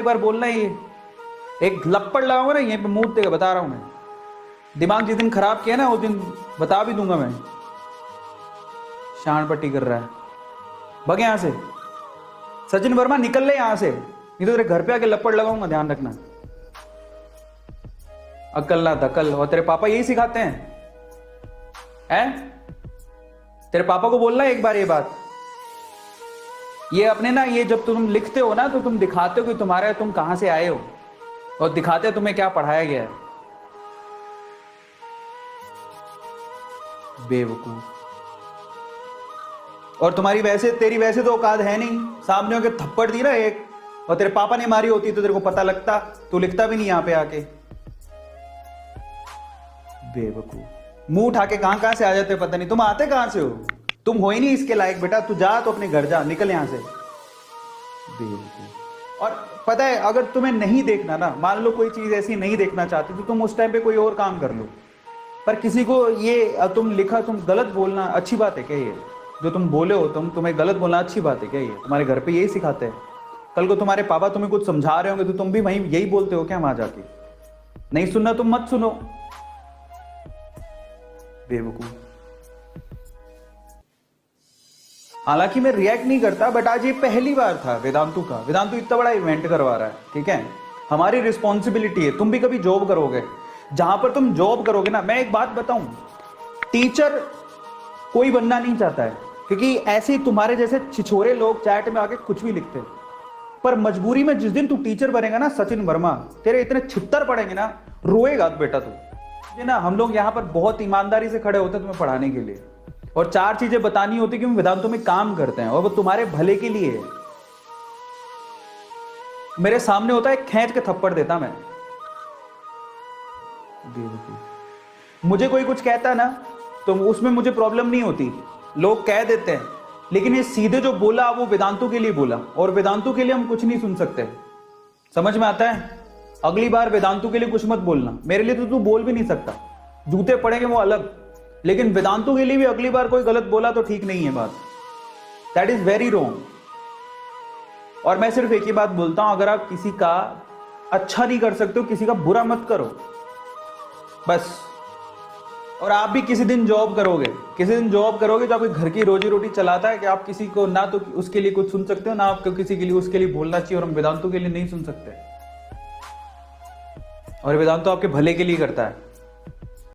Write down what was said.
एक बार बोलना ही एक लपड़ लगाऊंगा ना, यहीं पे मुंह देकर बता रहा हूं मैं। दिमाग जिस दिन खराब किया ना उस दिन बता भी दूंगा मैं। शान पट्टी कर रहा है, भग यहां से। सचिन वर्मा निकल ले यहां से, नहीं तो तेरे घर पे आके लपड़ लगाऊंगा, ध्यान रखना। अकल ना दकल, और तेरे पापा यही सिखाते हैं? तेरे पापा को बोलना एक बार ये बात। ये अपने ना, ये जब तुम लिखते हो ना तो तुम दिखाते हो कि तुम्हारे तुम कहां से आए हो, और दिखाते हो तुम्हें क्या पढ़ाया गया है। बेवकूफ। और तुम्हारी वैसे तेरी वैसे तो औकात है नहीं, सामने होकर थप्पड़ दी ना एक, और तेरे पापा ने मारी होती तो तेरे को पता लगता, तू लिखता भी नहीं यहां पे आके। बेवकूफ, मुंह उठा के कहां से आ जाते पता नहीं। तुम आते कहां से हो? तुम हो ही नहीं इसके लायक बेटा, तू जा तो अपने घर जा, निकल यहां से। बेवकूफ। और पता है, अगर तुम्हें नहीं देखना ना, मान लो कोई चीज ऐसी नहीं देखना चाहती तो तुम उस टाइम पे कोई और काम कर लो, पर किसी को ये तुम लिखा, तुम गलत बोलना अच्छी बात है क्या? ये जो तुम बोले हो, तुम्हें गलत बोलना अच्छी बात है क्या? ये तुम्हारे घर पे यही सिखाते हैं? कल को तुम्हारे पापा तुम्हें कुछ समझा रहे होंगे तो तुम भी वहीं यही बोलते हो क्या वहां जाके? नहीं सुनना तुम मत सुनो, बेवकूफ। हालांकि मैं रिएक्ट नहीं करता, बट आज ये पहली बार था वेदांतु का। वेदांतु इतना बड़ा इवेंट करवा रहा है, ठीक है, हमारी रिस्पॉन्सिबिलिटी है। तुम भी कभी जॉब करोगे, जहां पर तुम जॉब करोगे ना, मैं एक बात बताऊं, टीचर कोई बनना नहीं चाहता है, क्योंकि ऐसे ही तुम्हारे जैसे छिछोरे लोग चैट में आके कुछ भी लिखते हैं। पर मजबूरी में जिस दिन तू टीचर बनेगा ना सचिन वर्मा, तेरे इतने छित्तर पड़ेंगे ना, रोएगा बेटा तू। ना हम लोग यहाँ पर बहुत ईमानदारी से खड़े होते हैं तुम्हें पढ़ाने के लिए, और चार चीजें बतानी होती कि हम वेदांतों में काम करते हैं और वो तुम्हारे भले के लिए है। मेरे सामने होता है खींच के थप्पड़ देता मैं। मुझे कोई कुछ कहता ना तो उसमें मुझे प्रॉब्लम नहीं होती, लोग कह देते हैं, लेकिन ये सीधे जो बोला वो वेदांतों के लिए बोला, और वेदांतों के लिए हम कुछ नहीं सुन सकते। समझ में आता है? अगली बार वेदांतों के लिए कुछ मत बोलना, मेरे लिए तो तू बोल भी नहीं सकता, जूते पड़ेंगे वो अलग, लेकिन वेदांतों के लिए भी अगली बार कोई गलत बोला तो ठीक नहीं है बात। That is very wrong. और मैं सिर्फ एक ही बात बोलता हूं, अगर आप किसी का अच्छा नहीं कर सकते हो, किसी का बुरा मत करो बस। और आप भी किसी दिन जॉब करोगे, किसी दिन जॉब करोगे तो आपके घर की रोजी रोटी चलाता है कि आप किसी को ना तो उसके लिए कुछ सुन सकते हो, ना आपको किसी के लिए उसके लिए बोलना चाहिए, और हम वेदांतों के लिए नहीं सुन सकते। और वेदांत तो आपके भले के लिए करता है।